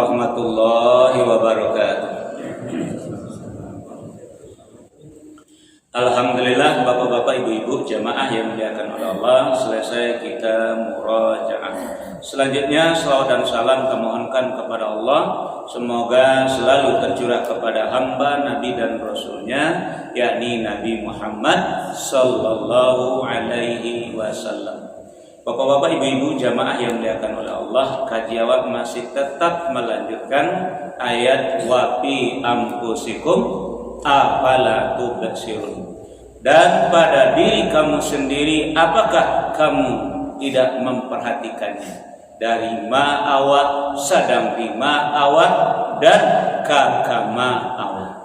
warahmatullahi wabarakatuh. Alhamdulillah, bapak-bapak, ibu-ibu, jamaah yang dimuliakan oleh Allah, selesai kita murajaah. Selanjutnya salawat dan salam kami mohonkan kepada Allah, semoga selalu tercurah kepada hamba Nabi dan Rasulnya, yakni Nabi Muhammad sallallahu alaihi wasallam. Bapak-bapak, ibu-ibu, jamaah yang dimuliakan oleh Allah, kaji awak masih tetap melanjutkan ayat wa fi anfusikum afala tubsirun. Dan pada diri kamu sendiri, apakah kamu tidak memperhatikannya? Dari ma awak, sadang di ma awak, dan kakama awak.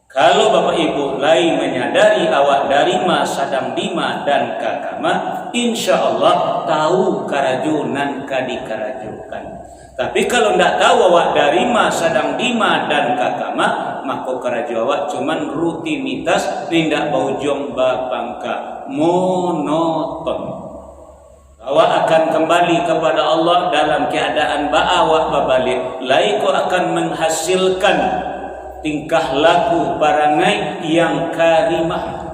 Kalau bapak ibu lain menyadari awak dari ma, sadang di ma, dan kakama, insya Allah tahu karajunan kadi karajukan. Tapi kalau tidak tahu awak dari ma, sadang di ma, dan kakama, maka karaju awak cuman rutinitas, tidak baujong bapangka, monoton. Awak akan kembali kepada Allah dalam keadaan awak babalik. Laiku akan menghasilkan tingkah laku parangai yang karimah.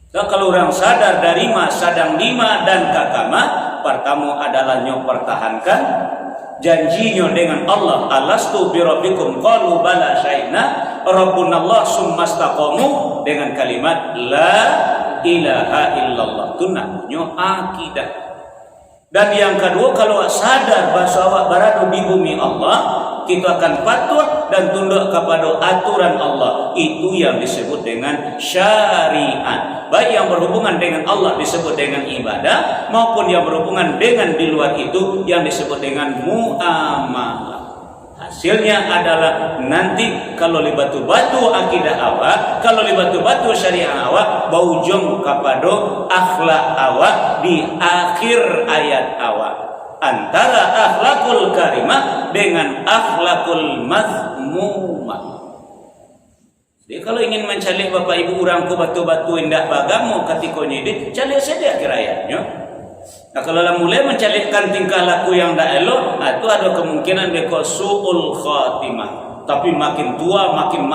Dan kalau orang sadar dari ma, sadang lima, dan kakama, pertama adalah nyo pertahankan janjinya dengan Allah. Alastu birabbikum qalu bala syahidna rabbunallah summastaqamu, dengan kalimat la ilaha illallah. Itu namanya akidah. Dan yang kedua, kalau sadar bahwa awak berada di bumi Allah, kita akan patuh dan tunduk kepada aturan Allah. Itu yang disebut dengan syariat. Baik yang berhubungan dengan Allah disebut dengan ibadah, maupun yang berhubungan dengan di luar itu yang disebut dengan muamalah. Hasilnya adalah nanti kalau libatu-batu akidah awak, kalau libatu-batu syariah awak, baujung kepada akhlak awak di akhir ayat awak. Antara akhlakul karimah dengan akhlakul mazmumah. Jadi kalau ingin mencalik bapak ibu orang ku batu-batu indah bagamu ketika nyedit, calik saja akhir ayatnya. Nah kalau mulai mencalikkan tingkah laku yang tak elok, itu ada kemungkinan beko su'ul khatimah. Tapi makin tua, makin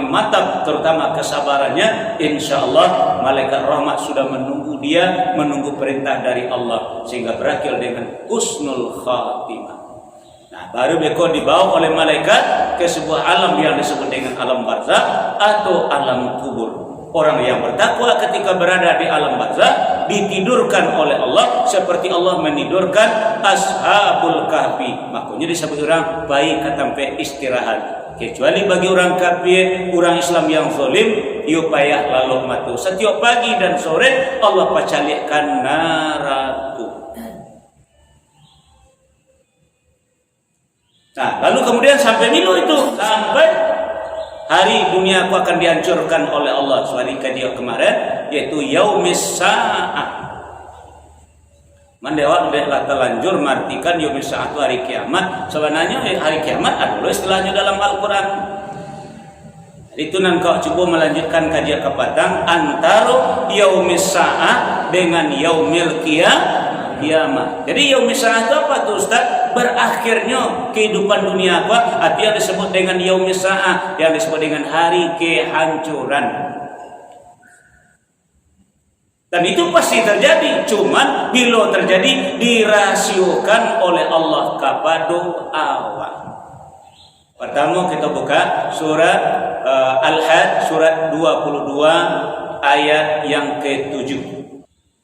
matang, terutama kesabarannya, insya Allah malaikat rahmat sudah menunggu dia, menunggu perintah dari Allah, sehingga berakhir dengan husnul khatimah. Nah, baru beko dibawa oleh malaikat ke sebuah alam yang disebut dengan alam barzakh atau alam kubur. Orang yang bertakwa ketika berada di alam barzakh ditidurkan oleh Allah seperti Allah menidurkan ashabul kahfi. Makanya disebut orang baik katampe istirahat. Kecuali bagi orang kafir, orang Islam yang zalim, ieu payah lalu matu. Setiap pagi dan sore Allah pacalikkan neraka. Nah, lalu kemudian sampai milu itu, sampai hari dunia aku akan dihancurkan oleh Allah. Suari kajian kemarin, yaitu yaumis sa'ah. Mendewa udah telanjur martikan yaumis sa'ah itu hari kiamat. Sebenarnya hari kiamat adalah istilahnya dalam Al-Quran. Itu nanti kau coba melanjutkan kajian kepatang antara yaumis sa'ah dengan yaumil kiamat. Jadi yaumis sa'ah itu apa tuh Ustaz? Berakhirnya kehidupan dunia apa? Artinya disebut dengan yaumis sa'ah, yang disebut dengan hari kehancuran. Dan itu pasti terjadi, cuman bila terjadi dirasiokan oleh Allah kepada awak. Pertama kita buka surat Al-Had, surat 22 ayat yang ke-7.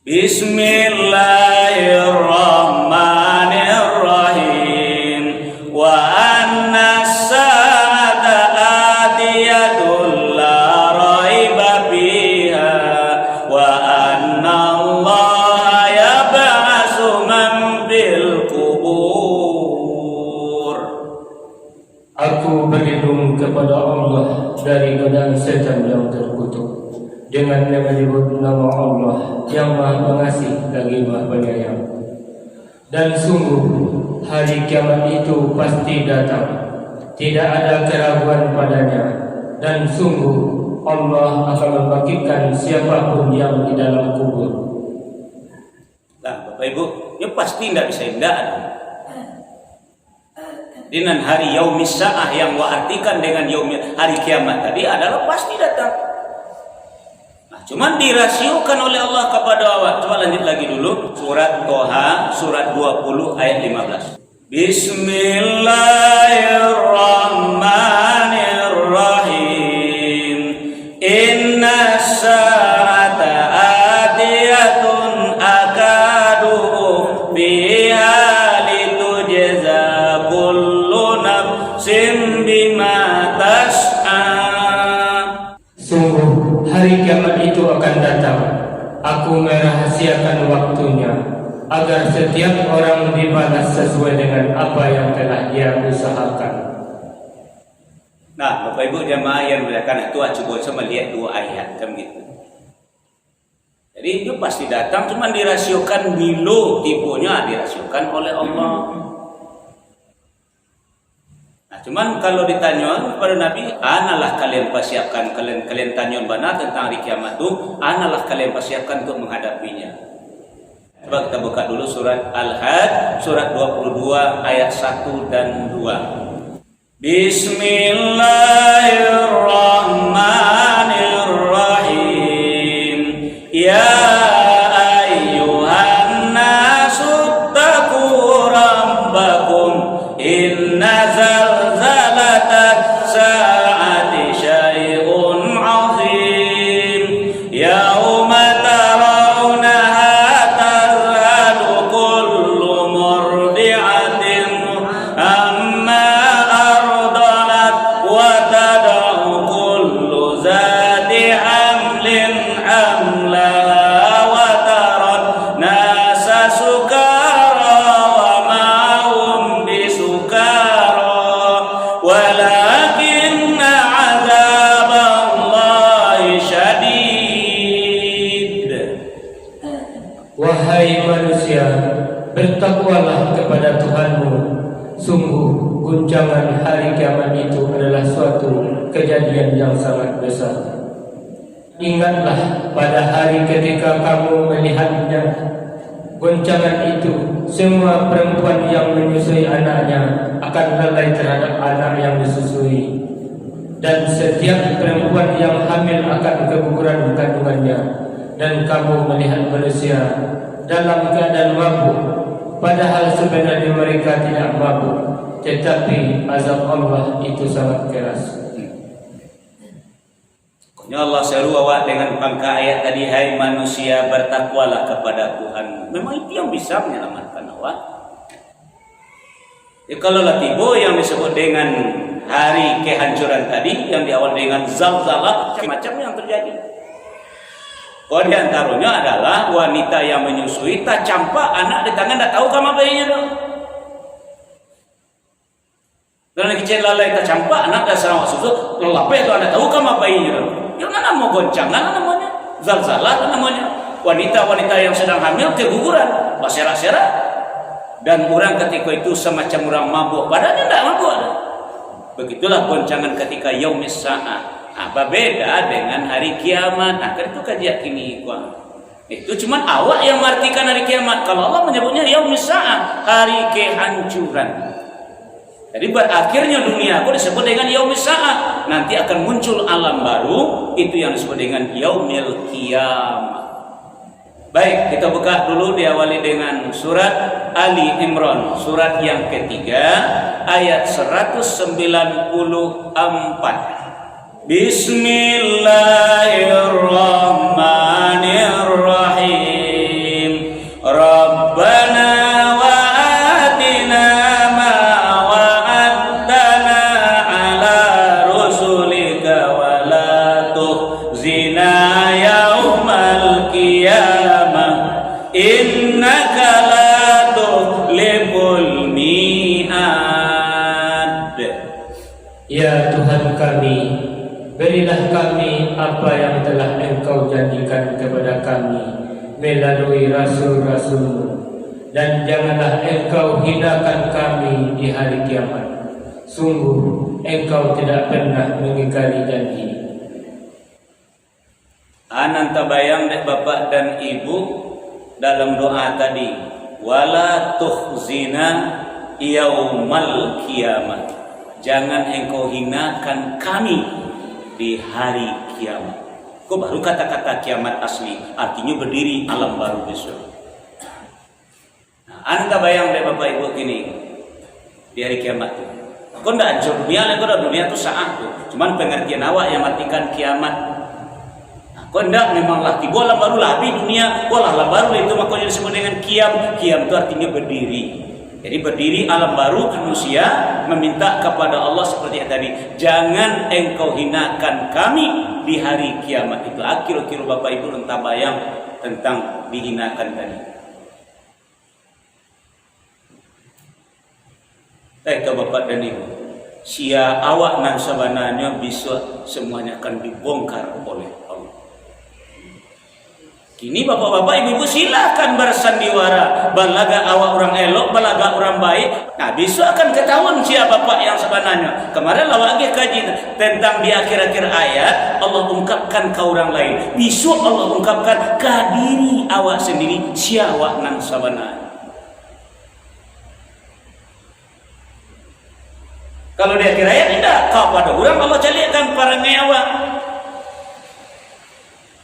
Bismillahirrahmanirrahim. Wa anna as-sa'ata atiyatun la raiba fiha wa anna Allah yab'atsu man fil kubur. Aku berlindung kepada Allah dari godaan setan yang terkutuk, dengan menyebut nama Allah yang Maha Pengasih lagi Maha Penyayang. Dan sungguh hari kiamat itu pasti datang, tidak ada keraguan padanya. Dan sungguh Allah akan membangkitkan siapapun yang di dalam kubur. Nah, Bapak Ibu, ini pasti tidak bisa hindarkan. Dengan hari yaumis sa'ah yang artikan dengan hari kiamat tadi adalah pasti datang. Nah, cuman dirasiokan oleh Allah kepada awak. Coba lanjut lagi dulu. Surat Toha, surat 20 ayat 15. Bismillahirrahmanirrahim. Inna sa'ata atiyatun akadu biha litujza kullu nafsin bima tas'a. Sungguh hari kiamat itu akan datang. Aku merahasiakan waktunya agar setiap orang dibalas sesuai dengan apa yang telah dia usahakan. Nah, Bapak Ibu jamaah yang berkata itu coba sama lihat dua ayat kan gitu. Jadi itu pasti datang, cuma dirasiokan dulu, tipunya dirasiokan oleh Allah. Nah, cuman kalau ditanya kepada Nabi, analah kalian persiapkan, kalian tanya benar tentang hari kiamat itu, analah kalian persiapkan untuk menghadapinya. Coba kita buka dulu surat Al-Had, surat 22 ayat 1 dan 2. Bismillahirrahmanirrahim. Ya ayyuhan nasu taqu rabbakum inna zalzalatas sa'ati syai'un 'azim. Yauma tarawnaha tadhhalu kullu murdi'atin amma ardalat wa tad'u kullu zati hamlin hamlaha wa tarat nasa sukara wa ma hum bisukara walakinna azaballahi syadid. Wahai manusia, bertakwalah kepada Tuhanmu. Sungguh guncangan hari kiamat itu adalah suatu kejadian yang sangat besar. Ingatlah pada hari ketika kamu melihatnya. Guncangan itu, semua perempuan yang menyusui anaknya akan lalai terhadap anak yang disusui, dan setiap perempuan yang hamil akan keguguran kandungannya. Dan kamu melihat manusia dalam keadaan mabuk, padahal sebenarnya mereka tidak mabuk, tetapi azab Allah itu sangat keras. Ya Allah seru awak dengan pangka ayat tadi, hai manusia bertakwalah kepada Tuhan. Memang itu yang bisa menyelamatkan awak. Ya, kalau latibo yang disebut dengan hari kehancuran tadi, yang diawal dengan zalzalah, macam-macam yang terjadi. Di antaranya adalah wanita yang menyusui tak campak anak di tangan, tak tahu kama bayinya dong. Dan kecil lalai tak campak anak dan serawak susu, lelapai itu anak tahu kama bayinya dong. Yang mana mau goncangan namanya, zalzalah namanya. Wanita-wanita yang sedang hamil keguguran, berserak-serak. Dan orang ketika itu semacam orang mabuk, padahal dia tidak mabuk. Begitulah goncangan ketika yaumis sa'ah. Apa beda dengan hari kiamat? Nah, itu kajian ini itu cuman awak yang mengartikan hari kiamat. Kalau Allah menyebutnya yaumis sa'ah, hari kehancuran. Jadi berakhirnya dunia aku disebut dengan yaumis sa'ah. Nanti akan muncul alam baru, itu yang disebut dengan yaumil qiyamah. Baik, kita buka dulu, diawali dengan surat Ali Imran, surat yang ketiga, ayat 194. Bismillahirrahmanirrahim. Rabbana wa atina ma wa'adtana ala rusulika wa la tukhzina yaumal qiyamah innaka la tukhliful mi'ad. Ya Tuhan kami, berilah kami apa yang telah Engkau janjikan kepada kami melalui rasul-rasul-Mu, dan janganlah Engkau hinakan kami di hari kiamat. Sungguh Engkau tidak pernah mengingkari janji. Anan tabayang dek bapak dan ibu dalam doa tadi, wala tukhzina yaumal kiamat. Jangan engkau hinakan kami di hari kiamat. Kok baru kata-kata kiamat asli, artinya berdiri alam baru besok. Nah, anda bayang deh Bapak Ibu gini di hari kiamat tuh. Kau ndak hancur dunia, kau dunia tuh saat tuh. Cuman pengertian awak yang artikan kiamat. Nah, kau ndak memanglah tiba alam baru lah di dunia, kau alam baru itu makanya disebut dengan kiam. Kiam itu artinya berdiri. Jadi berdiri alam baru manusia meminta kepada Allah seperti yang tadi. Jangan engkau hinakan kami di hari kiamat itu. Akhir-akhir Bapak Ibu entah bayang tentang dihinakan tadi. Kata Bapak dan Ibu, sia awak nan sebenarnya bisa semuanya akan dibongkar oleh Allah. Kini bapak-bapak, ibu-ibu silakan bersandiwara, balaga awak orang elok, balaga orang baik. Nah, besok akan ketahuan siapa bapak yang sebenarnya. Kemarin awak lagi kaji tentang di akhir-akhir ayat Allah ungkapkan ke orang lain. Besok Allah ungkapkan ke diri awak sendiri siapa awak nan sebenarnya. Kalau di akhir ayat tidak, kau pada orang Allah calikan para ngewak.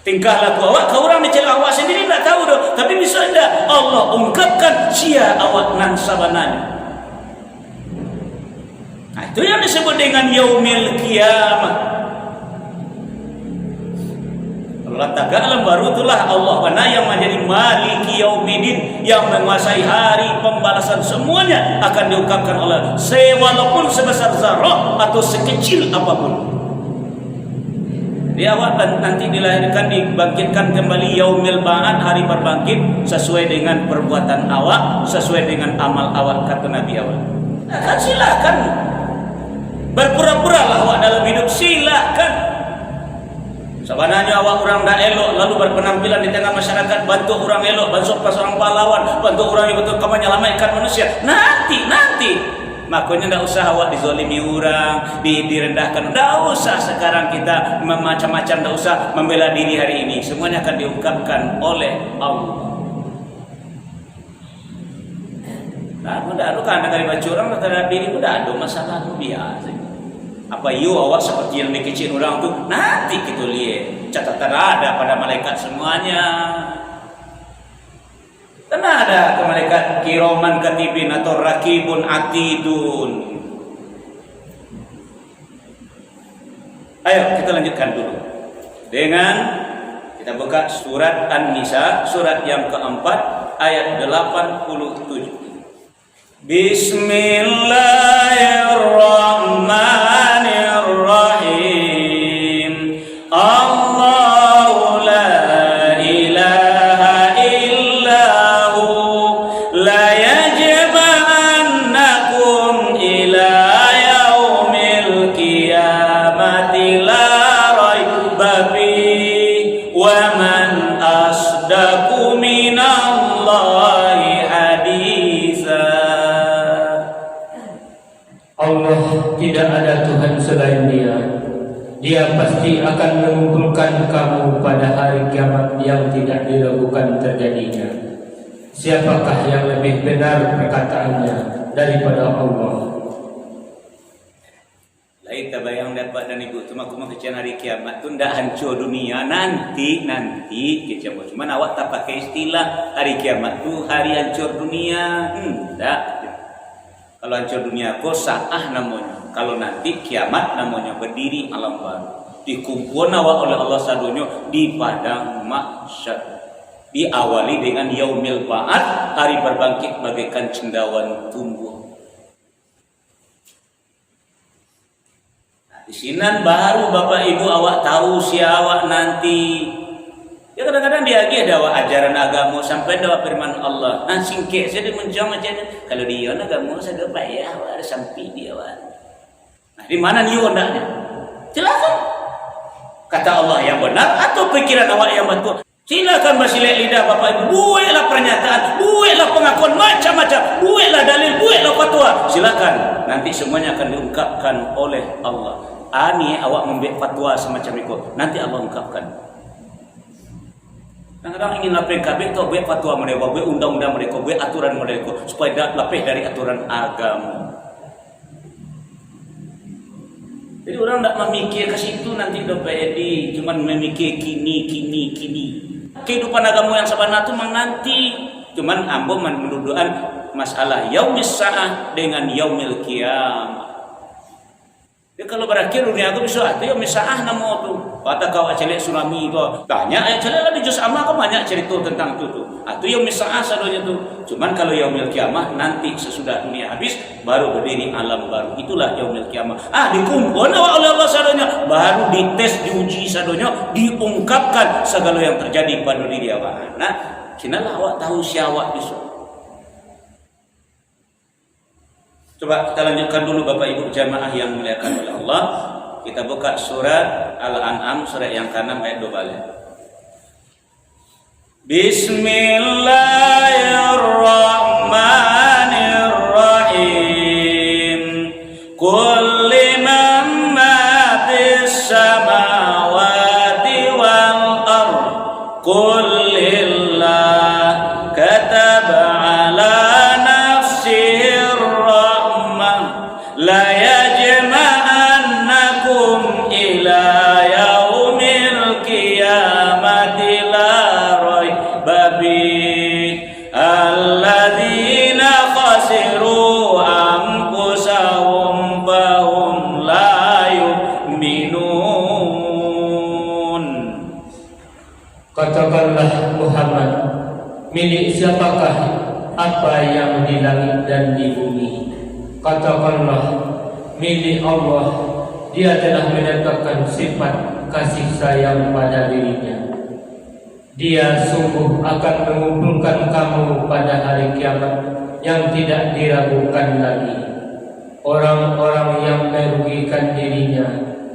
Tingkah laku awak, kau orang dicela awak sendiri tak tahu doh. Tapi bisa ada Allah ungkapkan sia awak nan sabananya. Nah, itu yang disebut dengan yaumil kiamah. Letak alam baru itulah Allah mana yang menjadi maliki yaumidin, yang menguasai hari pembalasan semuanya akan diungkapkan oleh walaupun sebesar zarah atau sekecil apapun. Dia awak nanti dilahirkan, dibangkitkan kembali yaumil ba'ad, hari berbangkit sesuai dengan perbuatan awak, sesuai dengan amal awak, kata Nabi awak. Nah, silakan berpura-pura lah awak dalam hidup, silakan. Sebenarnya awak orang dah elok, lalu berpenampilan di tengah masyarakat, bantu orang elok, bantu orang pahlawan, bantu orang yang betul kamu menyelamatkan manusia. Nanti. Makanya tidak usah awak dizolimi orang, direndahkan. Tidak usah sekarang kita macam-macam, tidak usah membela diri hari ini. Semuanya akan diungkapkan oleh Allah. Nah, tidak kan ada kali baca orang terhadap diri, tidak ada masalah biasa. Apa you awak seperti yang dikecil orang tu nanti kita lihat catatan ada pada malaikat semuanya. Dan ada ke malaikat kiroman katibin atau rakibun atidun. Ayo kita lanjutkan dulu dengan kita buka surat An-Nisa, surat yang keempat ayat 87. Bismillahirrahmanirrahim. Allahu la ilaha illahu la yajma'annakum ila yaumil qiyamati la raiba fihi wa man asdaqu minallahi haditsa. Allah tidak ada Tuhan selain Dia. Dia pasti akan mengumpulkan kamu pada hari kiamat yang tidak diragukan terjadinya. Siapakah yang lebih benar perkataannya daripada Allah? Lain tabayang dapat dan ibu cuma kecian hari kiamat tu ndak hancur dunia nanti kecam. Cuma awak tak pakai istilah hari kiamat tu hari hancur dunia. Ndak. Kalau hancur dunia ko sa'ah namanya. Kalau nanti kiamat namanya berdiri alam baru. Dikumpul awak oleh Allah sadunya di padang mahsyar. Diawali dengan yaumil ba'ad, hari berbangkit bagaikan cendawan tumbuh. Nah, di sini baru Bapak Ibu awak tahu siapa awak nanti. Ya kadang-kadang dia lagi ada ajaran agama sampai ada firman Allah. Nah singkek saya mencong macam kalau dia agama saya dapat ya ada sampai dia. Nah di mana dia ondaknya? Silakan. Kata Allah yang benar atau pikiran awak yang betul. Silakan bersilat lidah Bapak Ibu. Buatlah pernyataan, buatlah pengakuan macam-macam, buatlah dalil, buatlah fatwa. Silakan. Nanti semuanya akan diungkapkan oleh Allah. Ani awak membuat fatwa semacam itu. Nanti Allah ungkapkan. Kadang-kadang ingin lapeh kabeh tu buat fatwa mereka, buat undang-undang mereka, buat aturan mereka supaya tak lapeh dari aturan agama. Jadi orang tak memikir ke situ nanti doa jadi cuman memikir kini. Kehidupan agama yang sebenar tu memang nanti. Cuman ambo mendudukan masalah yaumis sa'ah dengan yaumil qiyamah. Ya kalau berakhir dunia aku bisa ada yaumis sa'ah nama tu. Kata kau celek tsunami tu. Tanya celek lah di juz amma kau banyak cerita tentang tu. Itu yaumis sa'ah sadonya tu. Cuman kalau yaumil qiyamah nanti sesudah dunia habis baru berdiri alam baru. Itulah yaumil qiyamah. Dikumpul oleh Allah sadonya, baru dites, diuji sadonya, diungkapkan segala yang terjadi pada diri awak. Nah, kinalah awak tahu siapa besok. Coba kita lanjutkan dulu Bapak Ibu jamaah yang dimuliakan oleh Allah. Kita buka surat Al-An'am surat yang ke-6 ayat 12. Bismillahirrahmanirrahim. Qul liman ma fis samawati wal ardh. Qul lillah kataba ala nafsihir rahmah la yajma'annakum ila yaumil qiyamati la raiba fihi alladzina khasiru anfusahum fahum la yu'minun. Katakanlah Muhammad, milik siapakah apa yang di langit dan di bumi? Katakanlah, milik Allah. Dia telah menyatakan sifat kasih sayang pada dirinya. Dia sungguh akan mengumpulkan kamu pada hari kiamat yang tidak diragukan lagi. Orang-orang yang merugikan dirinya,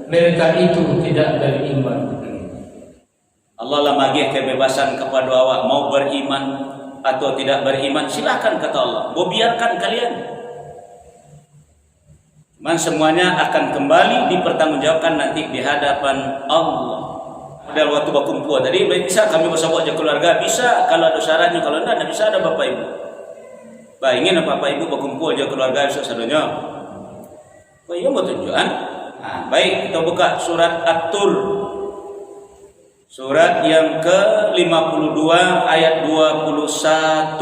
mereka itu tidak beriman. Allah lah bagi kebebasan kepada awak mau beriman atau tidak beriman, silakan kata Allah. Gua biarkan kalian. Man semuanya akan kembali dipertanggungjawabkan nanti di hadapan Allah. Dalam waktu berkumpul tadi bisa kami bersama aja keluarga, bisa kalau ada syaratnya, kalau tidak bisa ada Bapak Ibu. Ingin Bapak Ibu berkumpul aja keluarga besok sadonya. Iya mau tujuan. Baik, kita buka surat At-Tur. Surat yang ke-52 ayat 21.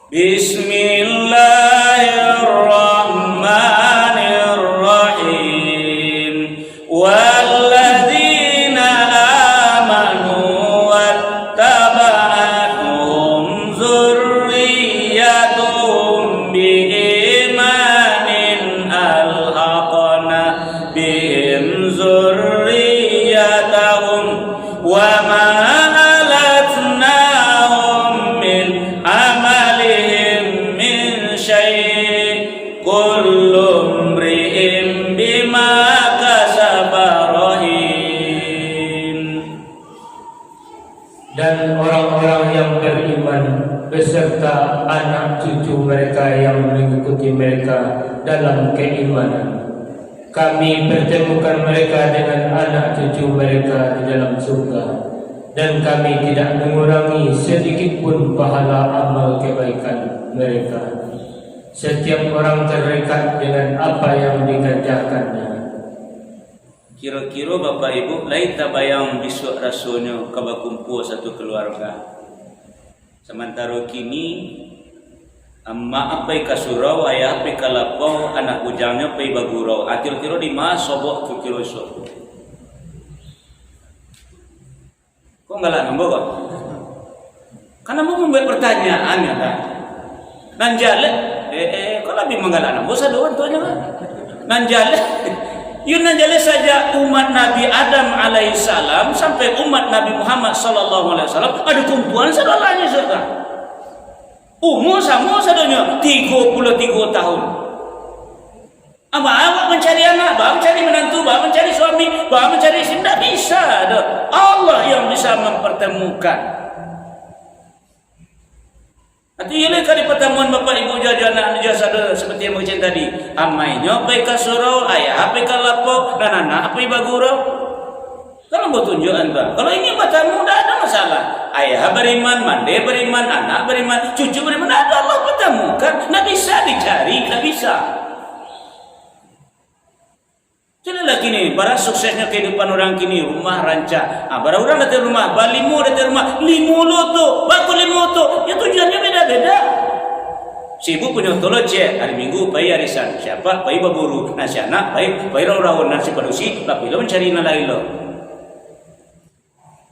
Bismillahirrahmanirrahim. Walladzina amanu wattaba'atuhum dzurriyyatuhum biimanin alhaqna bihim dzurriyyatahum wa ma alatnahum min amalihim min syai' kullu imri'in bima kasaba rahin. Dan orang-orang yang beriman beserta anak cucu mereka yang mengikuti mereka dalam keimanan, kami pertemukan mereka dengan anak cucu mereka di dalam surga, dan kami tidak mengurangi sedikit pun pahala amal kebaikan mereka. Setiap orang terikat dengan apa yang dikerjakannya. Kira-kira Bapak Ibu lain tabayang besok rasulnya kaba kumpul satu keluarga. Sementara kini amma apai ka surau ayah apai ka lapau anak bujangnya pai bagurau. Kira-kira di mas sobok ke kilo so. Kok enggak lah nambah kok? Karena mau membuat pertanyaan ya kan. Nanjale kok lebih menggalana bosa doan tuanya kan. Nanjale yun nanjale saja umat Nabi Adam alaihissalam sampai umat Nabi Muhammad sallallahu alaihi wasallam ada kumpulan sadalanya surga. Umur sama sadonya 33 tahun. Awak mencari anak, mencari menantu, mencari suami, mencari istri, tidak bisa. Allah yang bisa mempertemukan. Nanti ialah kali pertemuan Bapak Ibu jajanan jasada seperti yang macam tadi. Amainya pai ka surau, ayah pai ka lapau, dan anak pai bagurau. Kalau mau tunjuk anda, kalau ingin bertamu, tidak ada masalah. Ayah beriman, mande beriman, anak beriman, cucu beriman, ada Allah pertemukan. Tidak bisa dicari, tidak bisa. Inilah kini para suksesnya kehidupan orang kini, rumah rancak. Para orang datang rumah, balimu datang rumah, limulo tu, baku limu tu. Ya tujuannya beda-beda. Si ibu punya tolo cek hari Minggu bayi arisan, siapa bayi berburu, nasi anak bayi rawon nasi padusi, tapi lo mencari nalai lo.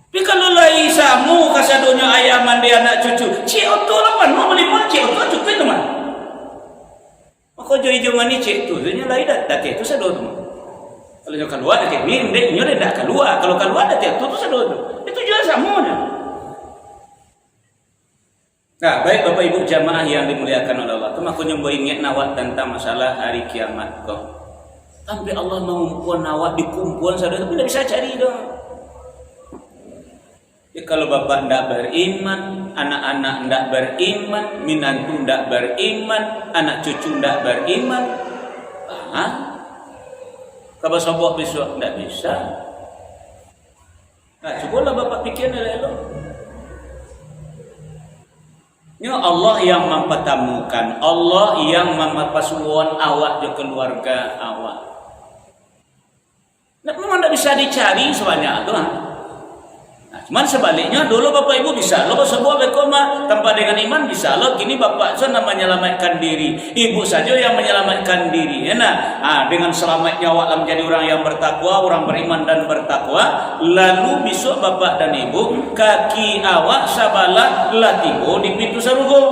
Tapi kalau lai samu kasadonya ayah mandi anak cucu, cek oto lapan mau belimu cek oto cukup teman. Maka jadi jangan ni cek tu, dia lai dah itu sador tu. Kalau dia keluar dia ni dia dah keluar. Kalau keluar dia tu sador tu. Itu juga sama dah. Nah, baik Bapak Ibu jamaah yang dimuliakan oleh Allah. Aku nyoba ingat nawat tentang masalah hari kiamat kau. Sampai Allah mengumpul nawat dikumpul sadar tapi tidak bisa cari dong. Ya, kalau bapak tidak beriman, anak-anak tidak beriman, minantu tidak beriman, anak cucu tidak beriman, kabar sobok besok tidak bisa. Nah, cobalah bapak pikir elok. Ya Allah yang mempertemukan, Allah yang mempersuwon awak dan keluarga awak. Nah, memang tidak bisa dicari sebanyak itu. Cuman sebaliknya dulu bapak ibu bisa lo sebuah bekoma tanpa dengan iman bisa lo kini bapak sana menyelamatkan diri, ibu saja yang menyelamatkan diri. Nah, dengan selamatnya awak menjadi orang yang bertakwa, orang beriman dan bertakwa, lalu besok bapak dan ibu kaki awak sabalah latibo di pintu surga.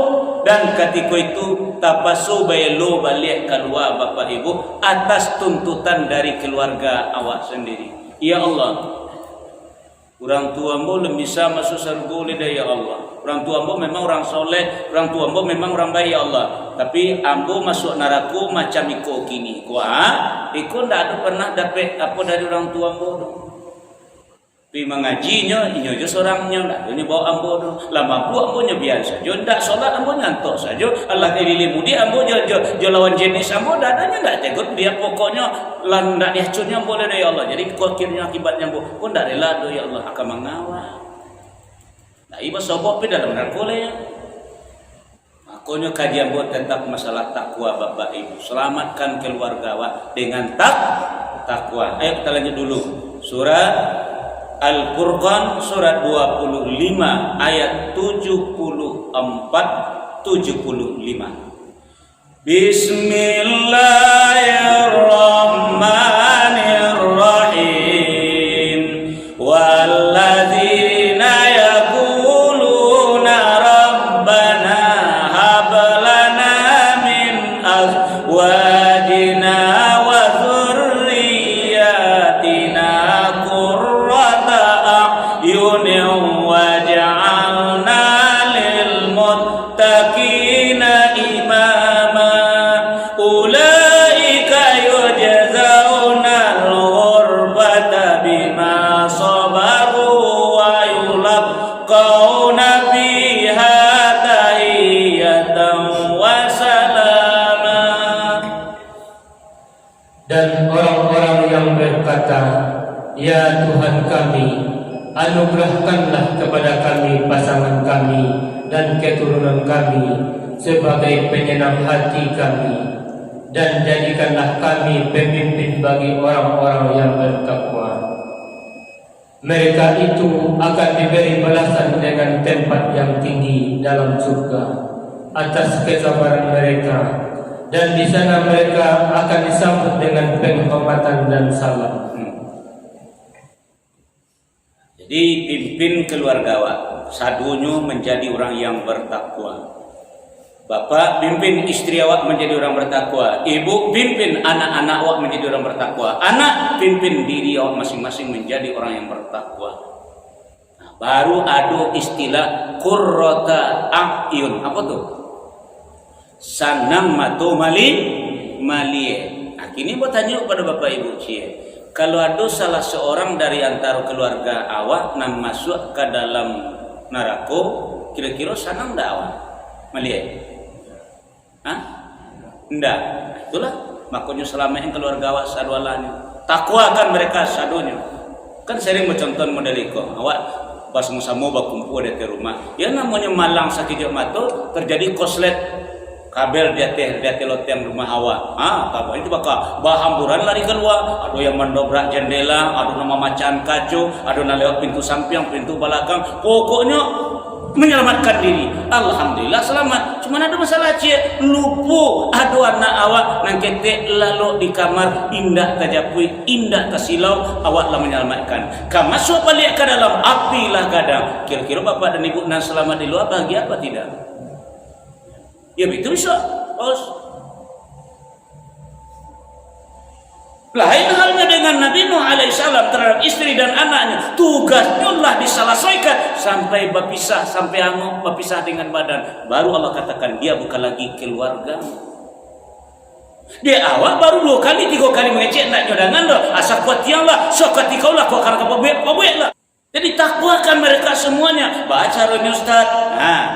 Dan ketika itu tapasu baylo balik keluar bapak ibu atas tuntutan dari keluarga awak sendiri. Ya Allah, orang tua ambo belum bisa masuk surga lidah ya Allah. Orang tua ambo memang orang soleh, orang tua ambo memang orang baik ya Allah. Tapi ambo masuk neraka macam iko kini. Iko ndak ada pernah dapat apa dari orang tua ambo tu. Tapi mengajinya, inyo je seorangnya ndak ini bawa ambo tu. Lama pu ambo nya biasa. Jo ndak solat ambo nyantok saja. Allah dilimu dia ambo jo lawan jenis ambo dadanya ndak tegot dia pokoknya lan ndak diacunnya boleh ya Allah. Jadi akhirnya akibatnya ambo pun ndak rela do ya Allah akan mengawal. Nah, ibu sobok pi dalam narkole ya. Makanya kajian buat tentang masalah takwa bapak ibu. Selamatkan keluarga awak dengan takwa. Ayo kita lanjut dulu. Surah Al-Furqan surat 25 ayat 74-75. Bismillahirrahmanirrahim. Walladzina yaquluna rabbana hab lana min azwajina wa dzurriyyatina waj'alna lil muttaqina imama ulaika yujzauna al-ghurfata bima sabaru wa yulqauna fiha tahiyatan wa salama. Dan orang-orang yang berkata, ya Tuhan kami, anugerahkanlah kepada kami pasangan kami dan keturunan kami sebagai penyenang hati kami, dan jadikanlah kami pemimpin bagi orang-orang yang bertakwa. Mereka itu akan diberi balasan dengan tempat yang tinggi dalam surga atas kesabaran mereka, dan di sana mereka akan disambut dengan penghormatan dan salam. Jadi pimpin keluarga awak, sadunyo menjadi orang yang bertakwa. Bapak pimpin istri awak menjadi orang bertakwa. Ibu pimpin anak-anak awak menjadi orang bertakwa. Anak pimpin diri awak masing-masing menjadi orang yang bertakwa. Nah, baru ada istilah qurrata a'yun. Apa tuh? Sanang mato malie. Nah, kini buat tanya kepada bapak ibu cie. Kalau ada salah seorang dari antara keluarga awak yang masuk ke dalam neraka, kira-kira sanang ndak awak? Melihat? Ndak. Itulah makanya selamain keluarga awak sadualanya. Takwakan mereka sadunya. Kan sering mencontoh model iko. Awak pas sama bakumpu ada di rumah. Ya namanya malang sakit mato terjadi koslet kabel dia teh loteng rumah awak. Kabel itu bakal bahamburan lari keluar. Ada yang mendobrak jendela, ada nama macan kacu, ada yang lewat pintu samping, pintu belakang. Pokoknya menyelamatkan diri. Alhamdulillah selamat. Cuma ada masalah cie lupu. Aduh anak awak nang kete lalu di kamar indah tajapui, indah kasilau, awak lah menyelamatkan. Kamu masuk balik ke dalam api lah kadang. Kira-kira bapak dan ibu nan selamat di luar bahagia apa tidak? Ya betul bisa. Lain halnya dengan Nabi Nuh alaihissalam terhadap istri dan anaknya. Tugasnya lah diselesaikan sampai berpisah, sampai berpisah dengan badan. Baru Allah katakan dia bukan lagi keluarga. Dia awal baru 2 kali 3 kali mengecek nak jodangan dah. Asal kuat yang lah, so kuat kau lah, kau akan kepobuet lah. Jadi takwakan mereka semuanya. Baca caranya Ustaz.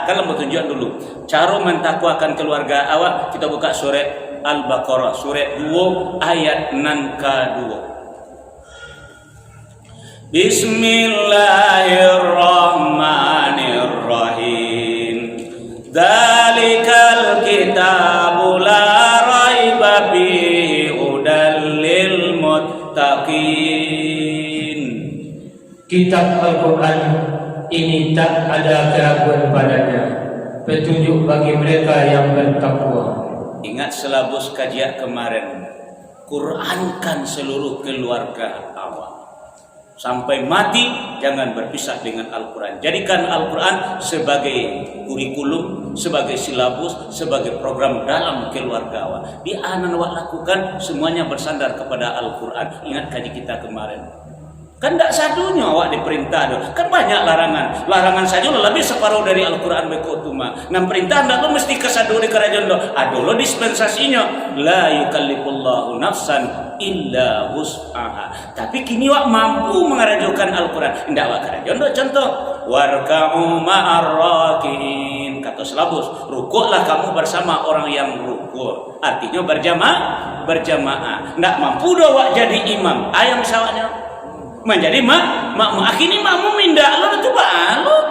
Kalau mau tunjuk dulu. Cara mentakwakan keluarga awak, kita buka surat Al-Baqarah surat 2 ayat 6 ke 2. Bismillahirrahmanirrahim. Dzalikal kitabu la raiba fihi hudal lil muttaqin. Kitab Al-Quran ini tak ada keraguan padanya, petunjuk bagi mereka yang bertakwa. Ingat selabus kajian kemarin, Qurankan seluruh keluarga awak. Sampai mati jangan berpisah dengan Al-Quran. Jadikan Al-Quran sebagai kurikulum, sebagai silabus, sebagai program dalam keluarga awak. Di anan awak lakukan semuanya bersandar kepada Al-Quran. Ingat kaji kita kemarin. Kan tak satunya awak diperintah doh. Kan banyak larangan. Larangan saja lebih separuh dari Al-Quran bekotuma. Nan perintah ndak lo mesti kesadu di kerajaan doh. Aduh lo dispensasinya. La yukallifullahu nafsan illa wus'aha. Tapi kini awak mampu mengerajukan Al-Quran. Ndak awak kerajaan doh. Contoh, warka'u ma'arrakin. Kata selabus, rukuklah kamu bersama orang yang rukuk. Artinya berjamaah. Ndak mampu doh awak jadi imam. Ayam misalnya menjadi makmum. Akhirnya makmum minda lo itu balut.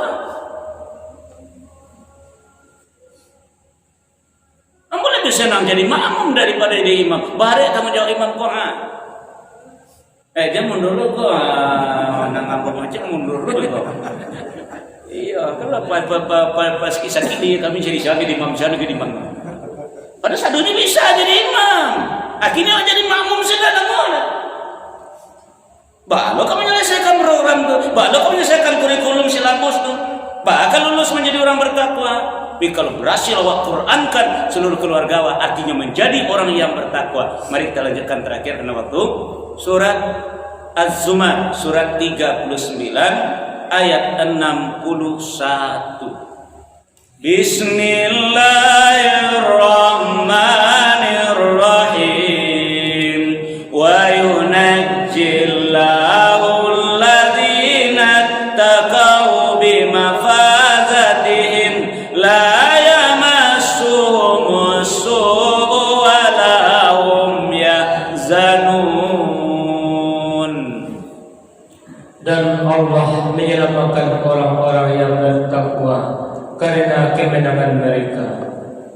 Kamu lebih senang jadi makmum daripada jadi imam. Barek kamu jauh imam Quran. Dia mundur lo kok. Nang apa macam mundur lo kok. Iya, kalau pas kisah kini kami jadi siapa di imam sana jadi imam. Pada saat ini bisa jadi imam. Akhirnya jadi makmum sudah namun. Baru kamu menyelesaikan program tu, baru kamu menyelesaikan kurikulum silabus tu, bakal lulus menjadi orang bertakwa. Tapi kalau berhasil awak Qurankan seluruh keluarga awak, artinya menjadi orang yang bertakwa. Mari kita lanjutkan terakhir karena waktu. Surat Az-Zumar surat 39 ayat 61. Bismillahirrahmanirrahim. Wa yunajjil dan Allah menyelamatkan orang-orang yang bertakwa karena kemenangan mereka.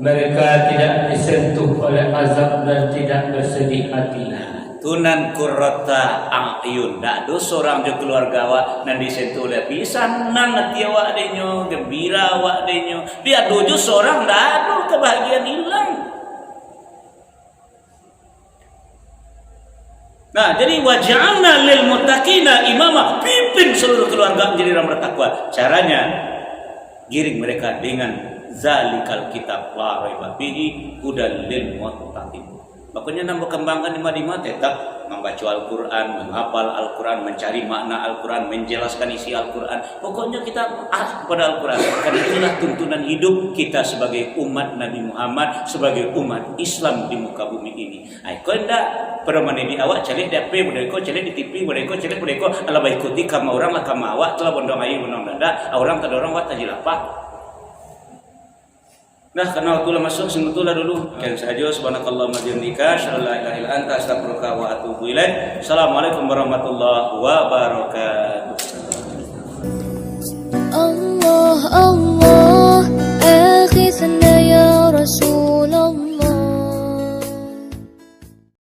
Mereka tidak disentuh oleh azab dan tidak bersedih hati. Tunan kurrata a'yun. Dak do seorang jo keluarga awak nan disentuh oleh pisan nang hati awak denyo, gembira awak denyo. Dia dojo seorang dak do kebahagiaan hilang. Nah, jadi waj'alna lil muttaqina imama, pimpin seluruh keluarga menjadi orang bertakwa. Caranya giring mereka dengan zalikal kitab la raiba fihi hudal lil muttaqin. Makanya nambah kembangkan di tetap membaca Al-Quran, menghafal Al-Quran, mencari makna Al-Quran, menjelaskan isi Al-Quran. Pokoknya kita kepada Al-Quran. Karena inilah tuntunan hidup kita sebagai umat Nabi Muhammad, sebagai umat Islam di muka bumi ini. Kau hendak permane di awak cari di HP, budeko cari di TV, budeko cari budeko ala ikuti kama orang lah kama awak telah bondong ayu bondong dada, orang tak orang awak tajilapah. Nah, karena waktu masuk sebetulnya dulu. Yang saja subhanakallahumma wa bihamdika asyhadu an la ilaha illa anta astaghfiruka wa atubu ilaik. Assalamualaikum warahmatullahi wabarakatuh.